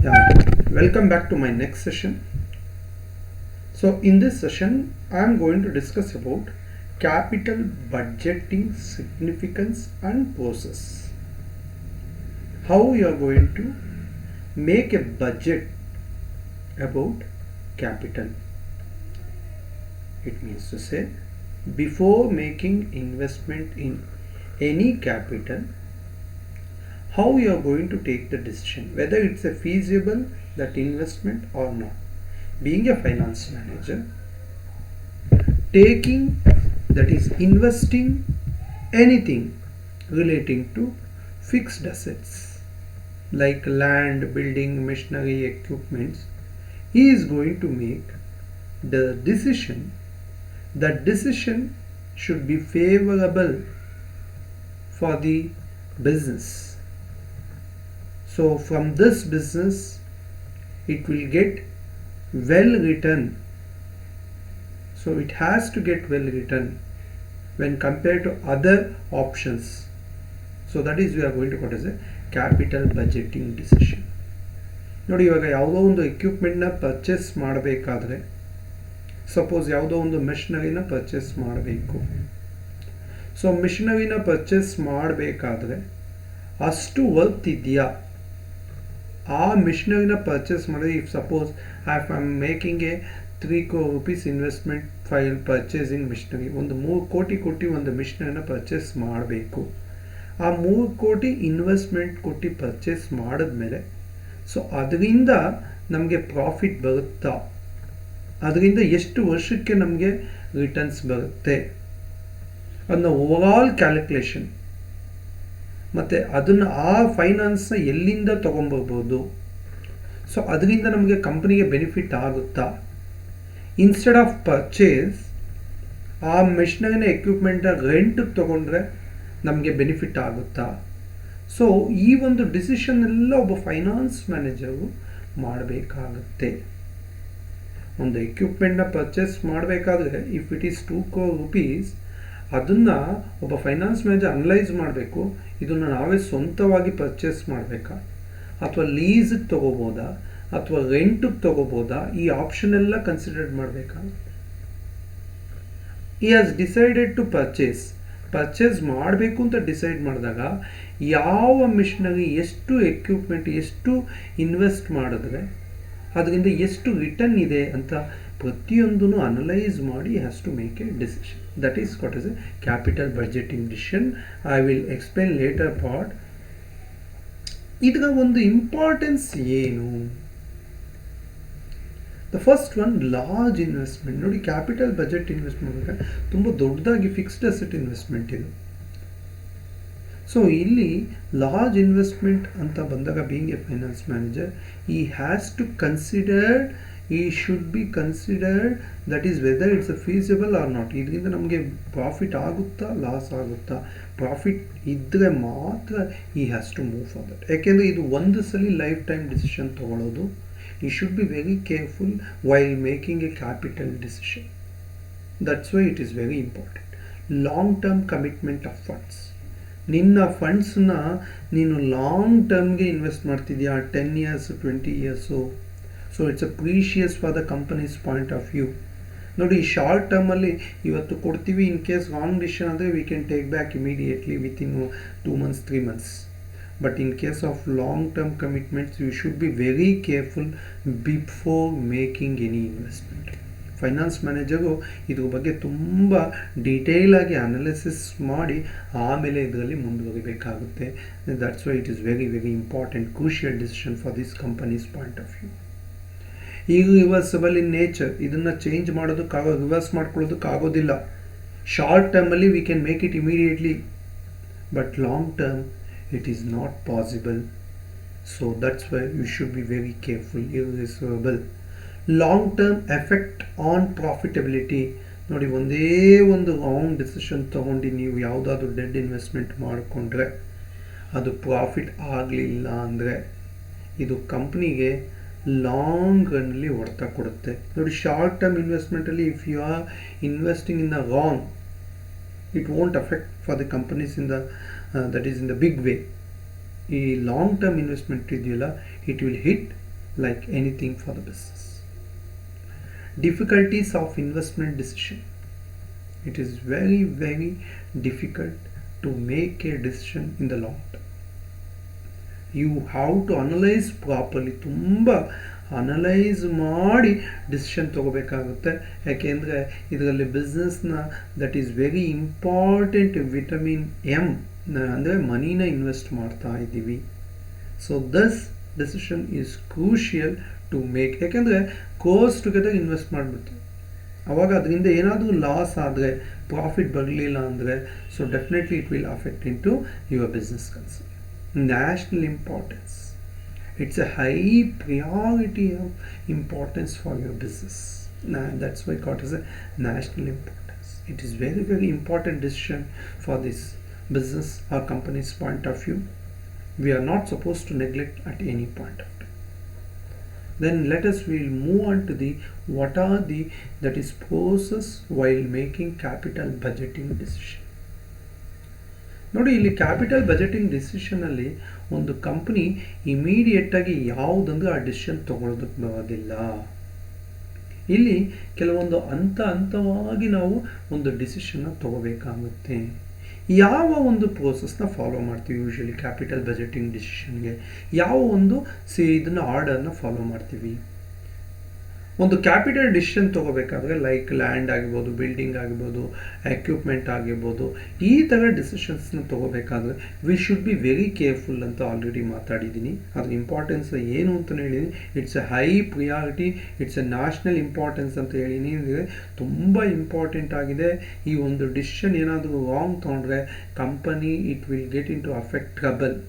Yeah, welcome back to my next session. So in this session, I am going to discuss about capital budgeting significance and process. How you are going to make a budget about capital. It means to say, before making investment in any capital, how you are going to take the decision, whether it's a feasible that investment or not. Being a finance manager, taking, that is investing anything relating to fixed assets like land, building, machinery, equipments, he is going to make the decision. That decision should be favorable for the business. So from this business, it will get well return. So it has to get well return when compared to other options. So that is we are going to call as a capital budgeting decision. ನೋಡಿ, ಇವಾಗ ಯಾವುದೋ ಒಂದು ಎಕ್ವಿಪ್ಮೆಂಟ್ನ purchase ಮಾಡಬೇಕಾದ್ರೆ, suppose ಯಾವುದೋ ಒಂದು ಮೆಷಿನರಿನ purchase ಮಾಡಬೇಕು. So ಮಿಷನರಿನ ಪರ್ಚೇಸ್ ಮಾಡಬೇಕಾದ್ರೆ ಅಷ್ಟು ವರ್ತ್ ಇದೆಯಾ ಆ ಮಿಷನರಿನ ಪರ್ಚೇಸ್ ಮಾಡಿದ್ರೆ? If suppose I am making a 3 crore rupees investment file purchasing machinery, ಒಂದು 3 ಕೋಟಿ ಕೊಟ್ಟು ಒಂದು ಮಿಷನರಿನ ಪರ್ಚೇಸ್ ಮಾಡಬೇಕು. ಆ 3 ಕೋಟಿ ಇನ್ವೆಸ್ಟ್ಮೆಂಟ್ ಕೊಟ್ಟು ಪರ್ಚೇಸ್ ಮಾಡಿದ್ಮೇಲೆ ಸೊ ಅದರಿಂದ ನಮಗೆ ಪ್ರಾಫಿಟ್ ಬರುತ್ತಾ, ಅದರಿಂದ ಎಷ್ಟು ವರ್ಷಕ್ಕೆ ನಮಗೆ ರಿಟರ್ನ್ಸ್ ಬರುತ್ತೆ ಅದನ್ನ ಓವರಾಲ್ ಕ್ಯಾಲ್ಕುಲೇಷನ್, ಮತ್ತು ಅದನ್ನು ಆ ಫೈನಾನ್ಸ್ನ ಎಲ್ಲಿಂದ ತೊಗೊಂಬರ್ಬೋದು, ಸೊ ಅದರಿಂದ ನಮಗೆ ಕಂಪ್ನಿಗೆ ಬೆನಿಫಿಟ್ ಆಗುತ್ತಾ, ಇನ್ಸ್ಟೆಡ್ ಆಫ್ ಪರ್ಚೇಸ್ ಆ ಮೆಷಿನರಿನ ಎಕ್ವಿಪ್ಮೆಂಟ್ನ ರೆಂಟಿಗೆ ತೊಗೊಂಡ್ರೆ ನಮಗೆ ಬೆನಿಫಿಟ್ ಆಗುತ್ತಾ. ಸೊ ಈ ಒಂದು ಡಿಸಿಷನ್ ಎಲ್ಲ ಒಬ್ಬ ಫೈನಾನ್ಸ್ ಮ್ಯಾನೇಜರು ಮಾಡಬೇಕಾಗುತ್ತೆ. ಒಂದು ಎಕ್ವಿಪ್ಮೆಂಟ್ನ ಪರ್ಚೇಸ್ ಮಾಡಬೇಕಾದ್ರೆ if it is 2 crore rupees, ಅದನ್ನು ಒಬ್ಬ ಫೈನಾನ್ಸ್ ಮ್ಯಾನೇಜರ್ ಅನಲೈಸ್ ಮಾಡಬೇಕು. ಇದನ್ನು ನಾವೇ ಸ್ವಂತವಾಗಿ ಪರ್ಚೇಸ್ ಮಾಡಬೇಕಾ, ಅಥವಾ ಲೀಸಿಗೆ ತೊಗೋಬೋದಾ, ಅಥವಾ ರೆಂಟಿಗೆ ತೊಗೋಬೋದಾ, ಈ ಆಪ್ಷನ್ ಎಲ್ಲ ಕನ್ಸಿಡರ್ ಮಾಡಬೇಕಾ. ಈ ಹ್ಯಾಸ್ ಡಿಸೈಡೆಡ್ ಟು ಪರ್ಚೇಸ್ ಮಾಡಬೇಕು ಅಂತ ಡಿಸೈಡ್ ಮಾಡಿದಾಗ ಯಾವ ಮಿಷನರಿ, ಎಷ್ಟು ಎಕ್ವಿಪ್ಮೆಂಟ್, ಎಷ್ಟು ಇನ್ವೆಸ್ಟ್ ಮಾಡಿದ್ರೆ ಅದರಿಂದ ಎಷ್ಟು ರಿಟರ್ನ್ ಇದೆ ಅಂತ ಪ್ರತಿಯೊಂದನ್ನು ಅನಲೈಸ್ ಮಾಡಿ has to make a decision. That is what is a capital budgeting decision. I will explain later part. ಇದರ ಒಂದು ಇಂಪಾರ್ಟೆನ್ಸ್ ಏನು? The first one, large investment. ನೋಡಿ, ಕ್ಯಾಪಿಟಲ್ ಬಜೆಟ್ ಇನ್ವೆಸ್ಟ್ ಮಾಡಬೇಕಾದ್ರೆ ತುಂಬ ದೊಡ್ಡದಾಗಿ ಫಿಕ್ಸ್ಡ್ ಅಸೆಟ್ ಇನ್ವೆಸ್ಟ್ಮೆಂಟ್ ಇದು. So ಇಲ್ಲಿ large investment ಅಂತ ಬಂದಾಗ, being a finance manager, he has to consider, he should be considered that is whether it's a feasible or not. ಇದರಿಂದ ನಮಗೆ ಪ್ರಾಫಿಟ್ ಆಗುತ್ತಾ, ಲಾಸ್ ಆಗುತ್ತಾ. ಪ್ರಾಫಿಟ್ ಇದ್ದರೆ ಮಾತ್ರ he has to move for that. ಯಾಕೆಂದರೆ ಇದು ಒಂದು ಸಲ ಲೈಫ್ ಟೈಮ್ ಡಿಸಿಷನ್ ತೊಗೊಳ್ಳೋದು. He should be very careful while making a capital decision. That's why it is very important. Long term commitment of funds. ನಿನ್ನ ಫಂಡ್ಸ್ನ ನೀನು ಲಾಂಗ್ ಟರ್ಮ್ಗೆ ಇನ್ವೆಸ್ಟ್ ಮಾಡ್ತಿದ್ಯಾ, 10 years, 20 years. So it's a precious for the company's point of view. ನೋಡಿ, short ಟರ್ಮಲ್ಲಿ ಇವತ್ತು ಕೊಡ್ತೀವಿ, in case wrong decision ಆದರೆ we can take back immediately within 2 months, 3 months. But in case of long term commitments you should be very careful before making any investment. Finance manager ಇದ್ರ ಬಗ್ಗೆ ತುಂಬ ಡೀಟೇಲಾಗಿ analysis ಮಾಡಿ ಆಮೇಲೆ ಇದರಲ್ಲಿ ಮುಂದುವರಿಬೇಕಾಗುತ್ತೆ. That's why it is very very important, crucial decision for this company's point of view. ಈಗ reversible in nature, ಇದನ್ನು ಚೇಂಜ್ ರಿವರ್ಸ್ ಮಾಡ್ಕೊಳ್ಳೋದಕ್ಕಾಗೋದಿಲ್ಲ. ಶಾರ್ಟ್ ಟರ್ಮಲ್ಲಿ we can make it immediately, but long term it is not possible. So that's why you should be very careful. Irreversible. Long term effect on profitability. ನೋಡಿ, ಒಂದೇ ಒಂದು wrong decision ತೊಗೊಂಡು ನೀವು ಯಾವುದಾದ್ರೂ dead investment ಮಾಡಿಕೊಂಡ್ರೆ ಅದು profit ಆಗಲಿಲ್ಲ ಅಂದರೆ ಇದು ಕಂಪ್ನಿಗೆ ಲಾಂಗ್ ರನ್ನಲ್ಲಿ ಹೊಡೆತ ಕೊಡುತ್ತೆ. ನೋಡಿ, ಶಾರ್ಟ್ ಟರ್ಮ್ ಇನ್ವೆಸ್ಟ್ಮೆಂಟಲ್ಲಿ if you are investing in the wrong, it won't affect for the companies in the that is in the big way. ಈ ಲಾಂಗ್ ಟರ್ಮ್ ಇನ್ವೆಸ್ಟ್ಮೆಂಟ್ ಇದೆಯಲ್ಲ, it will hit like anything for the business. Difficulties of investment decision. It is very, very difficult to make a decision in the long term. You have to analyze properly. ತುಂಬ analyse ಮಾಡಿ decision ತಗೋಬೇಕಾಗುತ್ತೆ. ಯಾಕೆಂದರೆ ಇದರಲ್ಲಿ ಬಿಸ್ನೆಸ್ನ that is very important vitamin M ಅಂದರೆ ಮನಿನ invest ಮಾಡ್ತಾ ಇದ್ದೀವಿ. So thus decision is crucial to make. ಯಾಕೆಂದರೆ ಕೋರ್ಸ್ ಟುಗೆದರ್ ಇನ್ವೆಸ್ಟ್ ಮಾಡಿಬಿಡ್ತೀವಿ, ಅವಾಗ ಅದರಿಂದ ಏನಾದರೂ ಲಾಸ್ ಆದರೆ, ಪ್ರಾಫಿಟ್ ಬರಲಿಲ್ಲ ಅಂದರೆ, so definitely it will affect in to your business concern. National importance. It's a high priority of importance for your business. That's why it is a national importance. It is very, very important decision for this business or company's point of view. We are not supposed to neglect at any point of time. Then we'll move on to the what are the that is process while making capital budgeting decision. ನೋಡಿ, ಇಲ್ಲಿ capital budgeting ಡಿಸಿಷನಲ್ಲಿ ಒಂದು company ಇಮಿಡಿಯೇಟಾಗಿ ಯಾವುದಂದ್ರೆ ಆ decision ತಗೊಳ್ಳೋದಕ್ಕೆ ಬರೋದಿಲ್ಲ. ಇಲ್ಲಿ ಕೆಲವೊಂದು ಹಂತವಾಗಿ ನಾವು ಒಂದು ಡಿಸಿಷನ್ನ ತಗೋಬೇಕಾಗುತ್ತೆ. ಯಾವ ಒಂದು ಪ್ರೋಸೆಸ್ನ ಫಾಲೋ ಮಾಡ್ತೀವಿ ಯೂಶಲಿ ಕ್ಯಾಪಿಟಲ್ ಬಜೆಟಿಂಗ್ ಡಿಸಿಷನ್ಗೆ? ಯಾವ ಒಂದು ಇದನ್ನು ಆರ್ಡರ್ನ ಫಾಲೋ ಮಾಡ್ತೀವಿ? ಒಂದು ಕ್ಯಾಪಿಟಲ್ ಡಿಸಿಷನ್ ತೊಗೋಬೇಕಾದ್ರೆ ಲೈಕ್ ಲ್ಯಾಂಡ್ ಆಗಿರ್ಬೋದು, ಬಿಲ್ಡಿಂಗ್ ಆಗಿರ್ಬೋದು, ಎಕ್ವಿಪ್ಮೆಂಟ್ ಆಗಿರ್ಬೋದು, ಈ ಥರ ಡಿಸಿಷನ್ಸ್ನ ತೊಗೋಬೇಕಾದ್ರೆ we should be very careful ಅಂತ ಆಲ್ರೆಡಿ ಮಾತಾಡಿದ್ದೀನಿ. ಅದ್ರ ಇಂಪಾರ್ಟೆನ್ಸ್ ಏನು ಅಂತಲೇ ಹೇಳಿದ್ದೀನಿ. It's a high priority, it's a national importance ಅಂತ ಹೇಳಿದ್ದೀನಿ. ಅಂದರೆ ತುಂಬ ಇಂಪಾರ್ಟೆಂಟ್ ಆಗಿದೆ. ಈ ಒಂದು ಡಿಸಿಷನ್ ಏನಾದರೂ ರಾಂಗ್ ತೊಗೊಂಡ್ರೆ company it will get into affect trouble.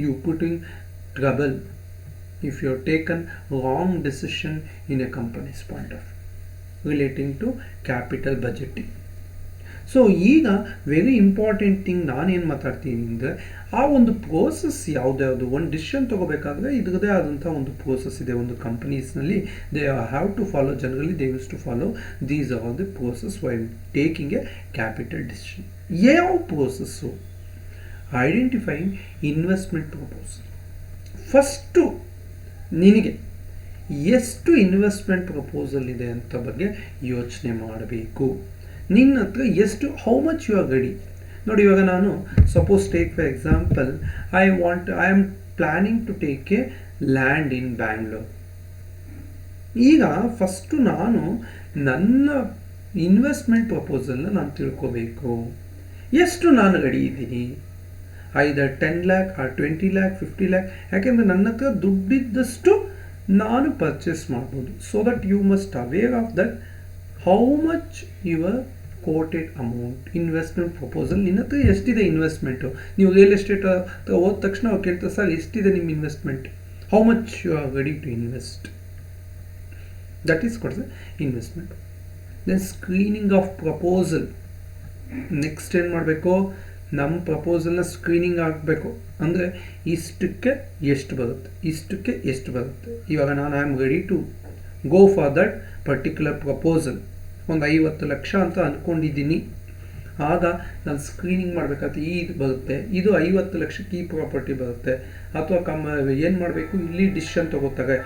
You putting trouble if you have taken wrong decision in a company's point of view relating to capital budgeting. So ಈಗ very important thing ನಾನೇನು ಮಾತಾಡ್ತೀನಿ ಅಂದರೆ, ಆ ಒಂದು process ಯಾವುದ್ಯಾವುದು ಒಂದು decision ತೊಗೋಬೇಕಾದ್ರೆ ಇದ್ರದ್ದೇ ಆದಂಥ ಒಂದು process ಇದೆ. ಒಂದು ಕಂಪನೀಸ್ನಲ್ಲಿ they have to follow, generally they use to follow these are the process while taking a capital decision. ಯಾವ process? Identifying investment proposal. First ನಿನಗೆ ಎಷ್ಟು ಇನ್ವೆಸ್ಟ್ಮೆಂಟ್ ಪ್ರಪೋಸಲ್ ಇದೆ ಅಂತ ಬಗ್ಗೆ ಯೋಚನೆ ಮಾಡಬೇಕು. ನಿನ್ನ ಹತ್ರ ಎಷ್ಟು, how much you are ready. ನೋಡಿ, ಇವಾಗ ನಾನು suppose take for example I am planning to take a land in Bangalore. ಈಗ ಫಸ್ಟು ನಾನು ನನ್ನ ಇನ್ವೆಸ್ಟ್ಮೆಂಟ್ ಪ್ರಪೋಸಲ್ನ ನಾನು ತಿಳ್ಕೋಬೇಕು. ಎಷ್ಟು ನಾನು ರೆಡಿ ಇದ್ದೀನಿ? ಐದರ್ 10 lakh or 20 lakh 50 lakh. ಯಾಕೆಂದರೆ ನನ್ನ ಹತ್ರ ದುಡ್ಡಿದ್ದಷ್ಟು ನಾನು ಪರ್ಚೇಸ್ ಮಾಡ್ಬೋದು. So that you must aware of that how much your quoted amount investment proposal. ನಿನ್ನ ಹತ್ರ ಎಷ್ಟಿದೆ ಇನ್ವೆಸ್ಟ್ಮೆಂಟು? ನೀವು ರಿಯಲ್ ಎಸ್ಟೇಟ್ ಹೋದ ತಕ್ಷಣ ಅವ್ರು ಕೇಳ್ತಾರೆ, ಸರ್ ಎಷ್ಟಿದೆ ನಿಮ್ಮ investment, how much you are ready to invest. That is called investment. Then screening of proposal. Next ಏನು ಮಾಡಬೇಕು? ನಮ್ಮ ಪ್ರಪೋಸಲ್ನ ಸ್ಕ್ರೀನಿಂಗ್ ಆಗಬೇಕು. ಅಂದರೆ ಇಷ್ಟಕ್ಕೆ ಎಷ್ಟು ಬರುತ್ತೆ, ಇಷ್ಟಕ್ಕೆ ಎಷ್ಟು ಬರುತ್ತೆ. ಇವಾಗ ನಾನು I am ready to go for that particular proposal. ಒಂದು 50 ಲಕ್ಷ ಅಂತ ಅಂದ್ಕೊಂಡಿದ್ದೀನಿ. ಆಗ ನಾನು ಸ್ಕ್ರೀನಿಂಗ್ ಮಾಡಬೇಕಾದ್ರೆ ಇದು ಬರುತ್ತೆ, ಇದು 50 ಲಕ್ಷಕ್ಕೆ ಈ ಪ್ರಾಪರ್ಟಿ ಬರುತ್ತೆ. ಅಥವಾ ಏನು ಮಾಡಬೇಕು, ಇಲ್ಲಿ ಡಿಸಿಷನ್ ತೊಗೋತಾರೆ,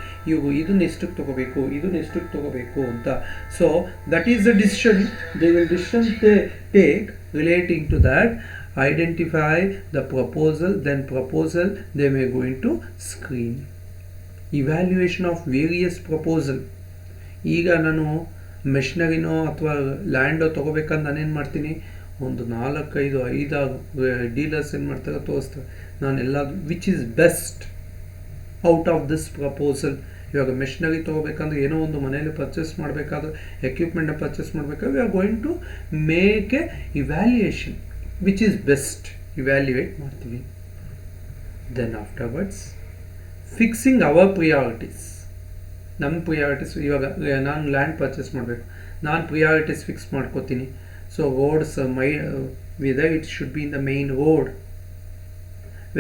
ಇದನ್ನ ಎಷ್ಟಕ್ಕೆ ತೊಗೋಬೇಕು, ಇದನ್ನ ಎಷ್ಟಕ್ಕೆ ತೊಗೋಬೇಕು ಅಂತ. So that is the decision they will decision take relating to that. Identify the proposal, then proposal they may go into screen. Evaluation of various proposal. ಈಗ ನಾನು ಮೆಷಿನರಿನೋ ಅಥವಾ ಲ್ಯಾಂಡೋ ತೊಗೋಬೇಕಂತ ನಾನೇನು ಮಾಡ್ತೀನಿ, ಒಂದು 4-5 ಡೀಲರ್ಸ್ ಏನು ಮಾಡ್ತಾರೆ, ತೋರಿಸ್ತಾರೆ. ನಾನು ಎಲ್ಲ which is best out of this proposal. ಇವಾಗ ಮೆಷಿನರಿ ತೊಗೋಬೇಕಂದ್ರೆ, ಏನೋ ಒಂದು ಮನೆಯಲ್ಲಿ ಪರ್ಚೇಸ್ ಮಾಡಬೇಕಾದ್ರೆ, ಎಕ್ವಿಪ್ಮೆಂಟ್ನ ಪರ್ಚೇಸ್ ಮಾಡಬೇಕಾದ್ರೆ we are going to make a evaluation which is best. Evaluate ಮಾಡ್ತೀವಿ. Then afterwards fixing our priorities. ನಮ್ಮ ಪ್ರಿಯಾರಿಟೀಸ್, ಇವಾಗ ನಾನು ಲ್ಯಾಂಡ್ ಪರ್ಚೇಸ್ ಮಾಡಬೇಕು, ನಾನು ಪ್ರಿಯಾರಿಟೀಸ್ ಫಿಕ್ಸ್ ಮಾಡ್ಕೋತೀನಿ. So roads, whether it should be in the main road,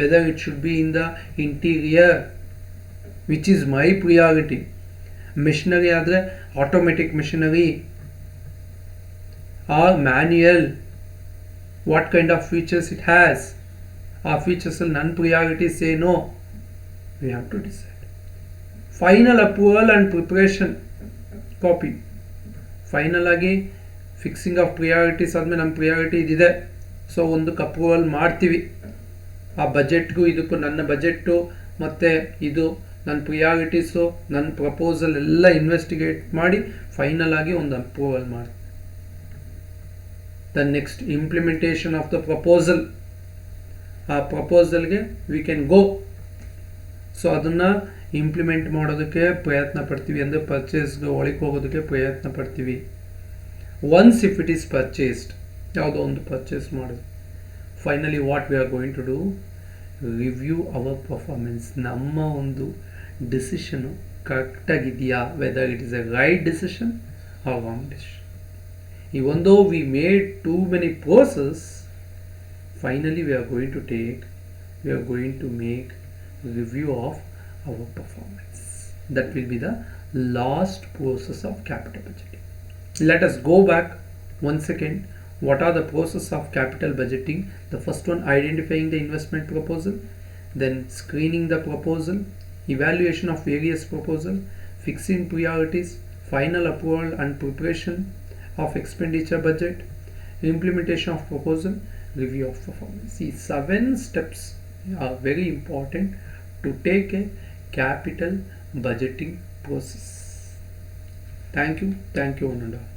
whether it should be in the interior, which is my priority. Machinery ಆದರೆ automatic machinery or manual, what kind of features it has. ಆ ಫೀಚರ್ಸಲ್ಲಿ ನನ್ನ priorities ಏನೋ we have to decide. Final approval and preparation copy. Final ಆಗಿ fixing of priorities ಆದಮೇಲೆ ನಮ್ಮ priority ಇದಿದೆ, so ಒಂದಕ್ಕೆ approval ಮಾಡ್ತೀವಿ. ಆ ಬಜೆಟ್ಗೂ ಇದಕ್ಕೂ ನನ್ನ ಬಜೆಟ್ಟು ಮತ್ತು ಇದು ನನ್ನ ಪ್ರಿಯಾರಿಟೀಸು ನನ್ನ ಪ್ರಪೋಸಲ್ ಎಲ್ಲ ಇನ್ವೆಸ್ಟಿಗೇಟ್ ಮಾಡಿ ಫೈನಲ್ ಆಗಿ ಒಂದು ಅಪ್ರೂವಲ್ ಮಾಡಿ. The next implementation of the proposal. ಆ ಪ್ರಪೋಸಲ್ಗೆ ವಿ ಕ್ಯಾನ್ ಗೋ. ಸೊ ಅದನ್ನು ಇಂಪ್ಲಿಮೆಂಟ್ ಮಾಡೋದಕ್ಕೆ ಪ್ರಯತ್ನ ಪಡ್ತೀವಿ, ಅಂದರೆ ಪರ್ಚೇಸ್ಗೆ ಒಳಗೆ ಹೋಗೋದಕ್ಕೆ ಪ್ರಯತ್ನ ಪಡ್ತೀವಿ. Once if it is purchased, ಯಾವುದೋ ಒಂದು ಪರ್ಚೇಸ್ ಮಾಡೋದು, finally what we are going to do, review our performance. ನಮ್ಮ ಒಂದು ಡಿಸಿಷನು ಕರೆಕ್ಟಾಗಿದೆಯಾ, whether it is a right decision or wrong decision. Even though we made too many process, finally we are going to make review of our performance. That will be the last process of capital budgeting. Let us go back once again. What are the process of capital budgeting? The first one, identifying the investment proposal, then screening the proposal, evaluation of various proposal, fixing priorities, final approval and preparation of expenditure budget, implementation of proposal, review of performance. These 7 steps are very important to take a capital budgeting process. Thank you one and all.